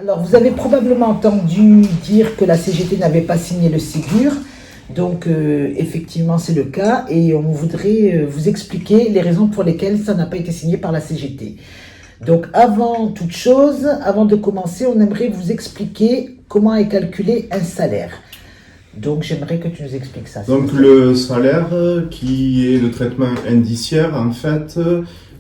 Alors, vous avez probablement entendu dire que la CGT n'avait pas signé le Ségur. Donc, effectivement, c'est le cas. Et on voudrait vous expliquer les raisons pour lesquelles ça n'a pas été signé par la CGT. Donc, avant toute chose, avant de commencer, on aimerait vous expliquer comment est calculé un salaire. Donc, j'aimerais que tu nous expliques ça. Donc, le salaire, qui est le traitement indiciaire, en fait,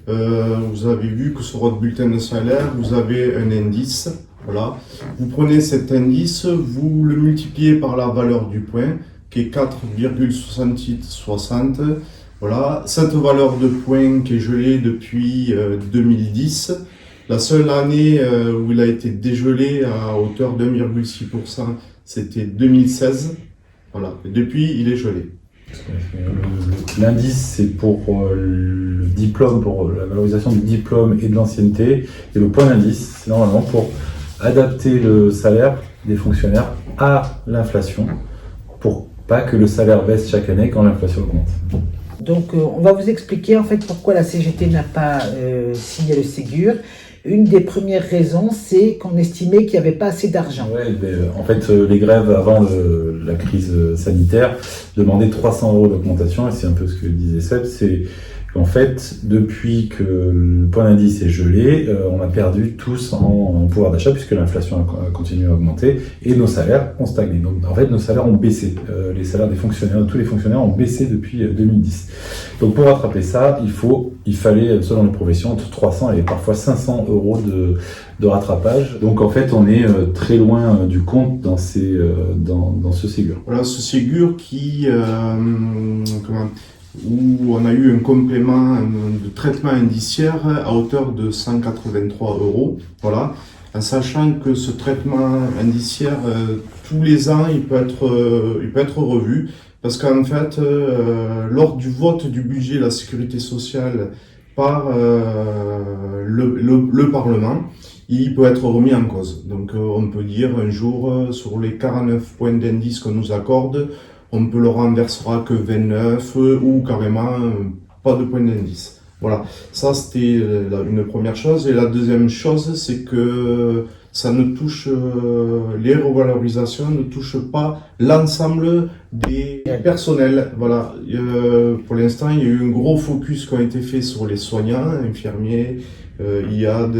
vous avez vu que sur votre bulletin de salaire, vous avez un indice. Voilà. Vous prenez cet indice, vous le multipliez par la valeur du point, qui est 4,6860. Voilà. Cette valeur de point qui est gelée depuis 2010. La seule année où il a été dégelé à hauteur de 1,6%, c'était 2016. Voilà. Et depuis, il est gelé. L'indice, c'est pour le diplôme, pour la valorisation du diplôme et de l'ancienneté. Et le point d'indice, c'est normalement pour adapter le salaire des fonctionnaires à l'inflation, pour pas que le salaire baisse chaque année quand l'inflation augmente. Donc, on va vous expliquer en fait pourquoi la CGT n'a pas signé le Ségur. Une des premières raisons, c'est qu'on estimait qu'il n'y avait pas assez d'argent. Ouais, en fait, les grèves avant la crise sanitaire demandaient 300 € d'augmentation, et c'est un peu ce que disait Seb, c'est qu'en fait, depuis que le point d'indice est gelé, on a perdu tous en pouvoir d'achat puisque l'inflation a continué à augmenter et nos salaires ont stagné. Donc en fait, nos salaires ont baissé. Les salaires des fonctionnaires, tous les fonctionnaires ont baissé depuis 2010. Donc pour rattraper ça, il fallait, selon les professions, entre 300 et parfois 500 € de rattrapage. Donc en fait, on est très loin du compte dans ce Ségur. Voilà, ce Ségur où on a eu un complément de traitement indiciaire à hauteur de 183 €. Voilà. En sachant que ce traitement indiciaire, tous les ans, il peut être revu. Parce qu'en fait, lors du vote du budget de la sécurité sociale par le Parlement, il peut être remis en cause. Donc on peut dire un jour, sur les 49 points d'indice qu'on nous accorde, on peut le renversera que 29 ou carrément pas de point d'indice. Voilà, ça c'était une première chose. Et la deuxième chose, c'est que ça ne touche, les revalorisations ne touchent pas l'ensemble des personnels. Voilà, pour l'instant, il y a eu un gros focus qui a été fait sur les soignants, infirmiers, IAD,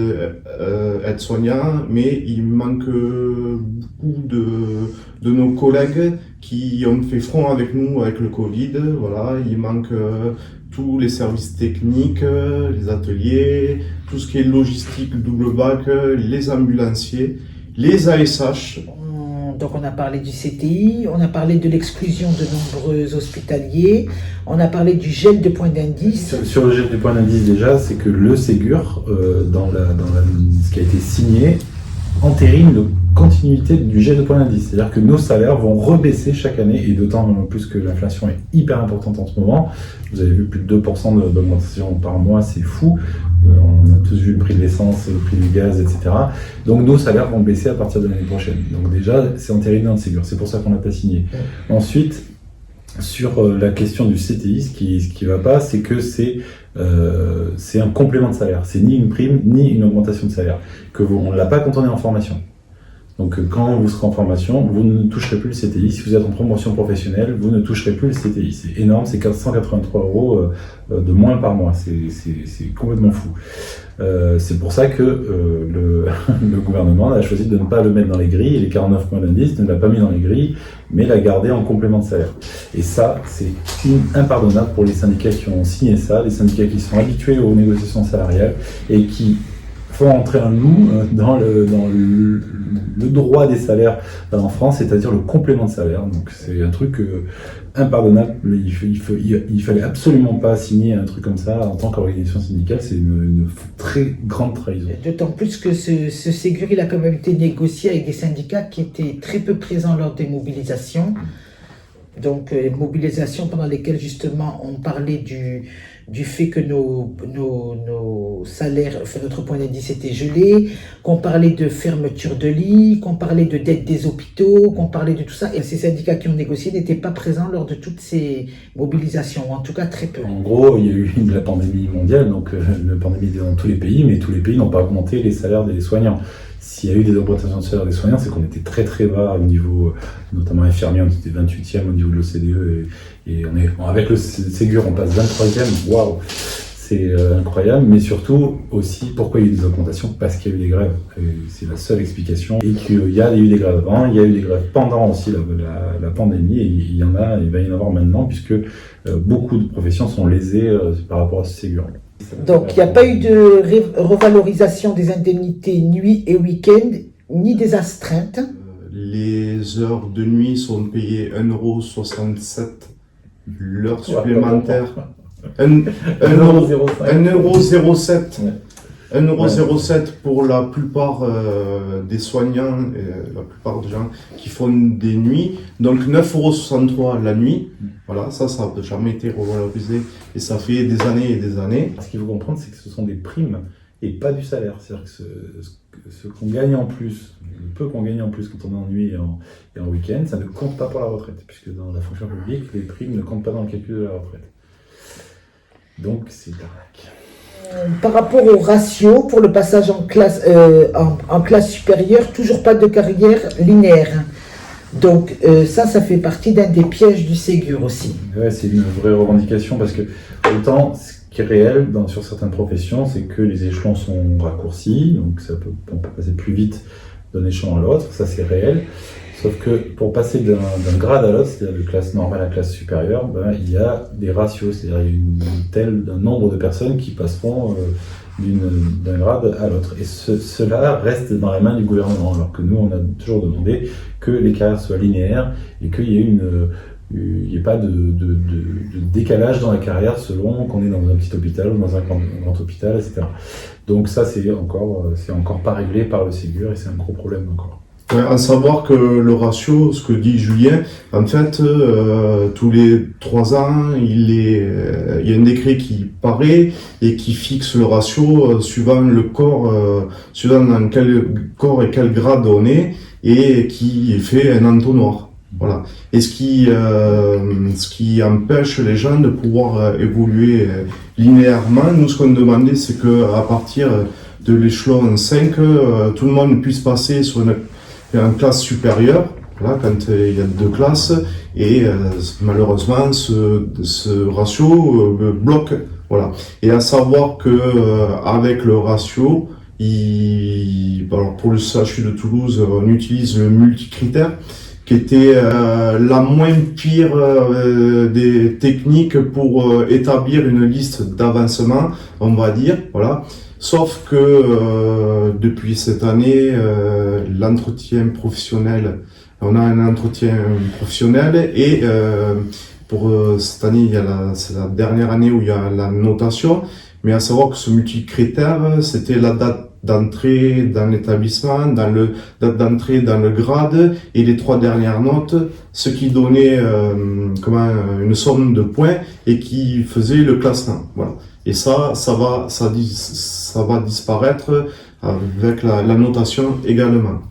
aides-soignants, mais il manque beaucoup de nos collègues qui ont fait front avec nous avec le Covid. Voilà, il manque tous les services techniques, les ateliers, tout ce qui est logistique, double bac, les ambulanciers, les ASH. Donc on a parlé du CTI, on a parlé de l'exclusion de nombreux hospitaliers, on a parlé du gel de points d'indice. Sur le gel de points d'indice déjà, c'est que le Ségur, ce qui a été signé, entérine la continuité du gel de points d'indice. C'est-à-dire que nos salaires vont rebaisser chaque année, et d'autant plus que l'inflation est hyper importante en ce moment. Vous avez vu plus de 2% d'augmentation par mois, c'est fou. On a tous vu le prix de l'essence, le prix du gaz, etc. Donc nos salaires vont baisser à partir de l'année prochaine. Donc déjà, c'est entériné dans le Ségur. C'est pour ça qu'on n'a pas signé. Ensuite, sur la question du CTI, ce qui va pas, c'est que c'est un complément de salaire. C'est ni une prime, ni une augmentation de salaire. On ne l'a pas quand on est en formation. Donc quand vous serez en formation, vous ne toucherez plus le CTI. Si vous êtes en promotion professionnelle, vous ne toucherez plus le CTI. C'est énorme, c'est 483 € de moins par mois. C'est complètement fou. C'est pour ça que le gouvernement a choisi de ne pas le mettre dans les grilles, et les 49 points d'indice ne l'a pas mis dans les grilles, mais l'a gardé en complément de salaire. Et ça, c'est impardonnable pour les syndicats qui ont signé ça, les syndicats qui sont habitués aux négociations salariales et qui font entrer un loup dans le droit des salaires en France, c'est-à-dire le complément de salaire. Donc c'est un truc impardonnable. Il fallait absolument pas signer un truc comme ça en tant qu'organisation syndicale. C'est une très grande trahison. D'autant plus que ce Ségur, il a quand même été négocié avec des syndicats qui étaient très peu présents lors des mobilisations. Donc, mobilisations pendant lesquelles, justement, on parlait du fait que nos salaires, enfin, notre point d'indice était gelé, qu'on parlait de fermeture de lits, qu'on parlait de dette des hôpitaux, qu'on parlait de tout ça. Et ces syndicats qui ont négocié n'étaient pas présents lors de toutes ces mobilisations, ou en tout cas très peu. En gros, il y a eu la pandémie mondiale, donc la pandémie était dans tous les pays, mais tous les pays n'ont pas augmenté les salaires des soignants. s'il y a eu des augmentations de salaire des soignants, c'est qu'on était très très bas au niveau, notamment infirmier, on était 28e au niveau de l'OCDE, et avec le Ségur, on passe 23e, waouh! C'est incroyable, mais surtout aussi pourquoi il y a eu des augmentations, parce qu'il y a eu des grèves. C'est la seule explication. Et qu'il y a eu des grèves avant, il y a eu des grèves pendant aussi la pandémie, et il va y en avoir maintenant, puisque beaucoup de professions sont lésées par rapport à ce Ségur. Donc il n'y a pas eu de revalorisation des indemnités nuit et week-end, ni des astreintes. Les heures de nuit sont payées 1,67 € l'heure supplémentaire. 1,07 €. 1,07 € pour la plupart des soignants, la plupart des gens qui font des nuits. Donc 9,63 € la nuit. Voilà, ça n'a jamais été revalorisé et ça fait des années et des années. Ce qu'il faut comprendre, c'est que ce sont des primes et pas du salaire. C'est-à-dire que ce qu'on gagne en plus, le peu qu'on gagne en plus quand on est en nuit et en week-end, ça ne compte pas pour la retraite, puisque dans la fonction publique, les primes ne comptent pas dans le calcul de la retraite. Donc c'est l'arnaque. Par rapport au ratio, pour le passage en classe supérieure, toujours pas de carrière linéaire. Donc ça fait partie d'un des pièges du Ségur aussi. Ouais, c'est une vraie revendication parce que autant ce qui est réel sur certaines professions, c'est que les échelons sont raccourcis, donc on peut passer plus vite d'un échelon à l'autre, ça c'est réel. Sauf que pour passer d'un grade à l'autre, c'est-à-dire de classe normale à classe supérieure, il y a des ratios, c'est-à-dire il y a un nombre de personnes qui passeront d'un grade à l'autre. Et cela reste dans les mains du gouvernement, alors que nous, on a toujours demandé que les carrières soient linéaires et qu'il y ait il n'y ait pas de décalage dans la carrière selon qu'on est dans un petit hôpital ou dans un grand hôpital, etc. Donc ça, c'est encore pas réglé par le Ségur et c'est un gros problème encore. À savoir que le ratio, ce que dit Julien, en fait, tous les 3 ans, il y a un décret qui paraît et qui fixe le ratio suivant le corps, suivant dans quel corps et quel grade on est, et qui fait un entonnoir. Voilà. Et ce qui empêche les gens de pouvoir évoluer linéairement. Nous, ce qu'on demandait, c'est que à partir de l'échelon 5, tout le monde puisse passer sur en classe supérieure, voilà, quand il y a 2 classes, et malheureusement ce ratio bloque, voilà. Et à savoir que avec le ratio, alors pour le CHU de Toulouse, on utilise le multicritère, qui était la moins pire des techniques pour établir une liste d'avancement, on va dire, voilà. Sauf que depuis cette année, l'entretien professionnel, on a un entretien professionnel et pour cette année, c'est la dernière année où il y a la notation, mais à savoir que ce multicritère, c'était la date d'entrée dans l'établissement, date d'entrée dans le grade et les 3 dernières notes, ce qui donnait une somme de points et qui faisait le classement. Voilà. Et ça va disparaître avec la notation également.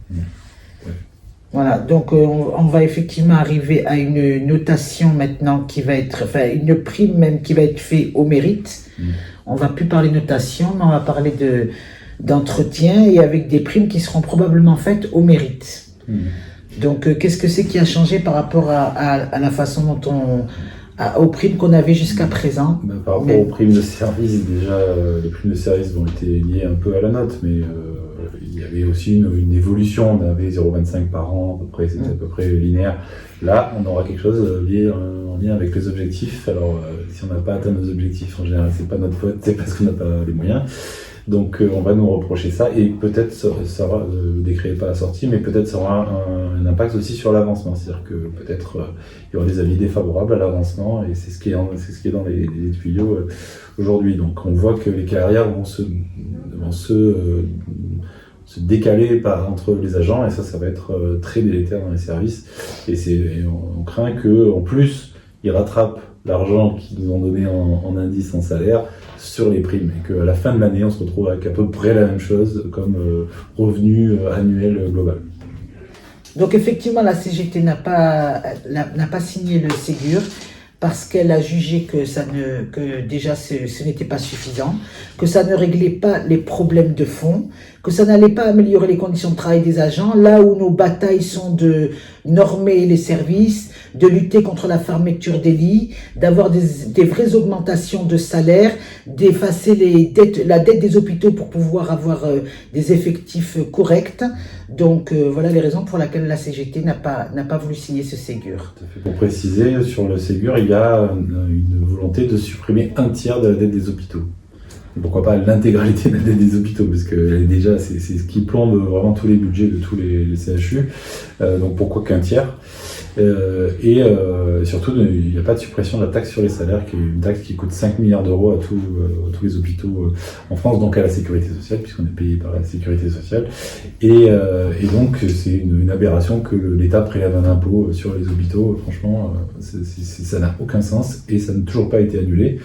Voilà, donc on va effectivement arriver à une notation maintenant qui va être, enfin une prime même qui va être faite au mérite. On va plus parler notation, mais on va parler d'entretien et avec des primes qui seront probablement faites au mérite. Donc qu'est-ce que c'est qui a changé par rapport à la façon dont aux primes qu'on avait jusqu'à présent? Par rapport aux primes de service, déjà, les primes de service ont été liées un peu à la note, mais il y avait aussi une évolution. On avait 0,25 par an, à peu près, c'était à peu près linéaire. Là, on aura quelque chose lié en lien avec les objectifs. Alors, si on n'a pas atteint nos objectifs, en général, c'est pas notre faute, c'est parce qu'on n'a pas les moyens. Donc on va nous reprocher ça et peut-être le décret n'est pas assorti, mais peut-être ça aura un impact aussi sur l'avancement. C'est-à-dire que peut-être il y aura des avis défavorables à l'avancement et c'est ce qui est dans les tuyaux aujourd'hui. Donc on voit que les carrières vont se décaler entre les agents et ça va être très délétère dans les services. Et on craint qu'en plus ils rattrapent l'argent qu'ils nous ont donné en indice en salaire sur les primes et qu'à la fin de l'année on se retrouve avec à peu près la même chose comme revenu annuel global. Donc effectivement la CGT n'a pas signé le Ségur, parce qu'elle a jugé que déjà ce n'était pas suffisant, que ça ne réglait pas les problèmes de fond, que ça n'allait pas améliorer les conditions de travail des agents, là où nos batailles sont de normer les services, de lutter contre la fermeture des lits, d'avoir des vraies augmentations de salaire, d'effacer la dette des hôpitaux pour pouvoir avoir des effectifs corrects. Donc voilà les raisons pour lesquelles la CGT n'a pas voulu signer ce Ségur. Pour préciser, sur le Ségur, il y a une volonté de supprimer un tiers de la dette des hôpitaux. Pourquoi pas l'intégralité de la dette des hôpitaux, parce que déjà c'est ce qui plombe vraiment tous les budgets de tous les CHU, donc pourquoi qu'un tiers, et surtout il n'y a pas de suppression de la taxe sur les salaires, qui est une taxe qui coûte 5 milliards d'euros à tous les hôpitaux en France, donc à la sécurité sociale, puisqu'on est payé par la sécurité sociale, et donc c'est une aberration que l'État prélève un impôt sur les hôpitaux. Franchement ça n'a aucun sens, et ça n'a toujours pas été annulé.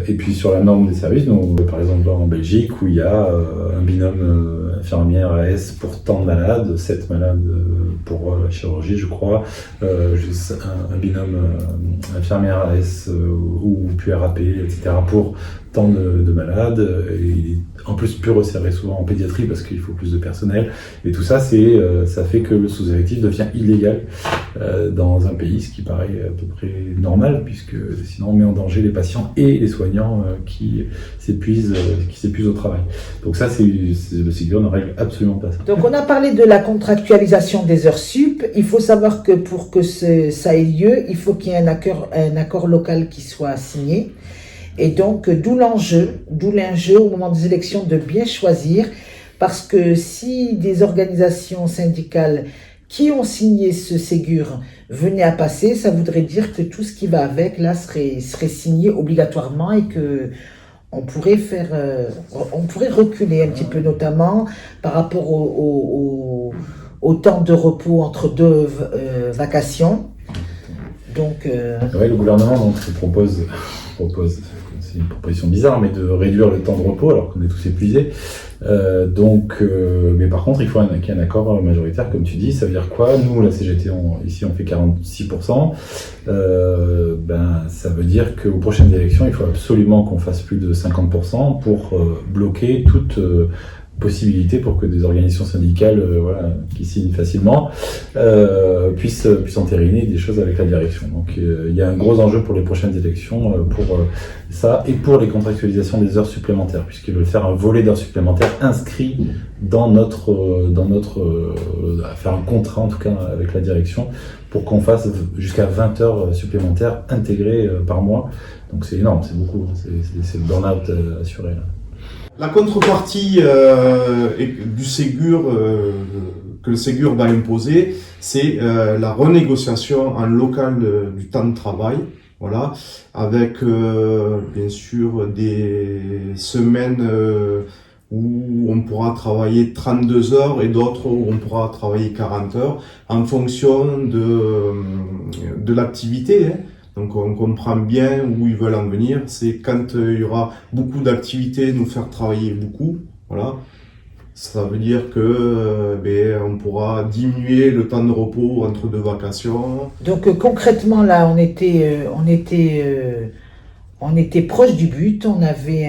Et puis sur la norme des services, donc, par exemple en Belgique, où il y a un binôme infirmière AS pour tant de malades, 7 malades pour la chirurgie je crois, un binôme infirmière AS ou PURAP, etc. pour tant de malades, et il est en plus plus resserré souvent en pédiatrie parce qu'il faut plus de personnel, et tout ça ça fait que le sous-effectif devient illégal dans un pays, ce qui paraît à peu près normal, puisque sinon on met en danger les patients et les soignants qui s'épuisent au travail. Donc ça, le Ségur ne règle absolument pas ça. Donc on a parlé de la contractualisation des heures sup. Il faut savoir que pour que ça ait lieu, il faut qu'il y ait un accord local qui soit signé. Et donc, d'où l'enjeu au moment des élections de bien choisir, parce que si des organisations syndicales qui ont signé ce Ségur venaient à passer, ça voudrait dire que tout ce qui va avec, là, serait signé obligatoirement, et que on pourrait reculer un petit peu, notamment par rapport au temps de repos entre deux vacations. Donc, ouais, le gouvernement donc propose, c'est une proposition bizarre, mais de réduire le temps de repos alors qu'on est tous épuisés. Mais par contre, il faut qu'il y ait un accord majoritaire, comme tu dis. Ça veut dire quoi? Nous, la CGT, ici, on fait 46%. Ça veut dire qu'aux prochaines élections, il faut absolument qu'on fasse plus de 50% pour bloquer toute possibilité pour que des organisations syndicales qui signent facilement puissent entériner des choses avec la direction. Donc il y a un gros enjeu pour les prochaines élections pour ça, et pour les contractualisations des heures supplémentaires, puisqu'ils veulent faire un volet d'heures supplémentaires inscrit dans faire un contrat en tout cas avec la direction, pour qu'on fasse jusqu'à 20 heures supplémentaires intégrées par mois. Donc c'est énorme, c'est beaucoup, c'est le burn-out assuré là. La contrepartie du Ségur, que le Ségur va imposer, c'est la renégociation en local du temps de travail, voilà, avec bien sûr des semaines où on pourra travailler 32 heures et d'autres où on pourra travailler 40 heures en fonction de l'activité, hein. Donc on comprend bien où ils veulent en venir. C'est quand il y aura beaucoup d'activités, nous faire travailler beaucoup. Voilà. Ça veut dire que on pourra diminuer le temps de repos entre deux vacations. Donc concrètement là, on était proche du but. On avait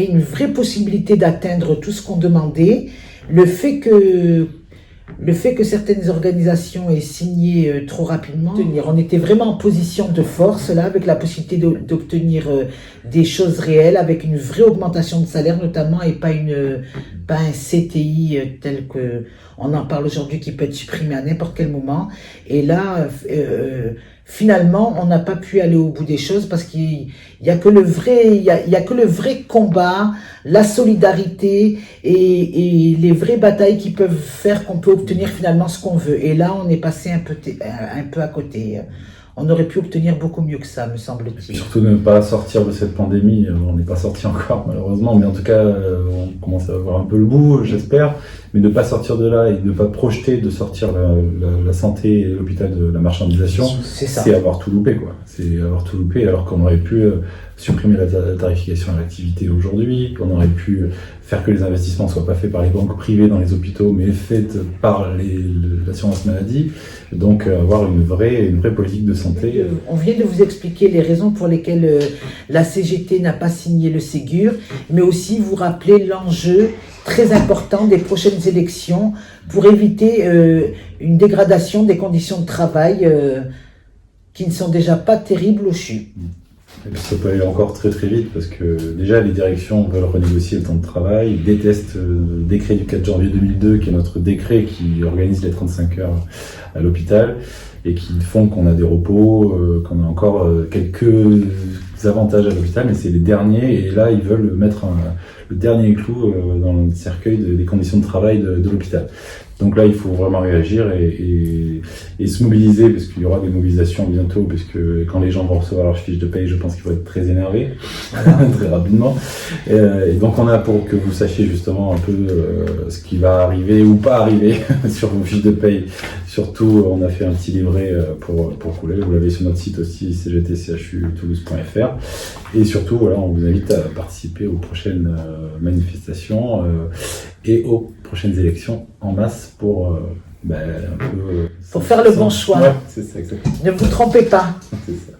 une vraie possibilité d'atteindre tout ce qu'on demandait. Le fait que certaines organisations aient signé trop rapidement, on était vraiment en position de force là, avec la possibilité d'obtenir des choses réelles, avec une vraie augmentation de salaire notamment, et pas un CTI tel que on en parle aujourd'hui, qui peut être supprimé à n'importe quel moment. Et là, finalement, on n'a pas pu aller au bout des choses, parce qu'il y a que le vrai combat, la solidarité et les vraies batailles qui peuvent faire qu'on peut obtenir finalement ce qu'on veut. Et là, on est passé un peu à côté. On aurait pu obtenir beaucoup mieux que ça, me semble-t-il. Surtout ne pas sortir de cette pandémie. On n'est pas sorti encore, malheureusement, mais en tout cas, on commence à avoir un peu le bout, j'espère. mais ne pas sortir de là et ne pas projeter de sortir la santé et l'hôpital de la marchandisation, c'est avoir tout loupé, quoi. C'est avoir tout loupé, alors qu'on aurait pu supprimer la tarification à l'activité aujourd'hui, qu'on aurait pu faire que les investissements ne soient pas faits par les banques privées dans les hôpitaux, mais faits par l'assurance maladie. Donc avoir une vraie politique de santé. On vient de vous expliquer les raisons pour lesquelles la CGT n'a pas signé le Ségur, mais aussi vous rappeler l'enjeu très important des prochaines élections pour éviter une dégradation des conditions de travail qui ne sont déjà pas terribles au CHU. Ça peut aller encore très très vite parce que déjà les directions veulent renégocier le temps de travail, ils détestent le décret du 4 janvier 2002 qui est notre décret qui organise les 35 heures à l'hôpital et qui font qu'on a des repos, qu'on a encore quelques avantages à l'hôpital, mais c'est les derniers et là ils veulent mettre le dernier clou dans le cercueil des conditions de travail de l'hôpital. Donc là, il faut vraiment réagir et se mobiliser, parce qu'il y aura des mobilisations bientôt, parce que quand les gens vont recevoir leur fiche de paye, je pense qu'ils vont être très énervés, très rapidement. Et donc on a pour que vous sachiez justement un peu ce qui va arriver ou pas arriver sur vos fiches de paye. Surtout, on a fait un petit livret pour couler. Vous l'avez sur notre site aussi, cgtchutoulouse.fr. Et surtout, voilà, on vous invite à participer aux prochaines manifestations et aux prochaines élections en masse pour un peu... pour faire le bon choix. Ouais, c'est ça, exactement. Ne vous trompez pas. C'est ça.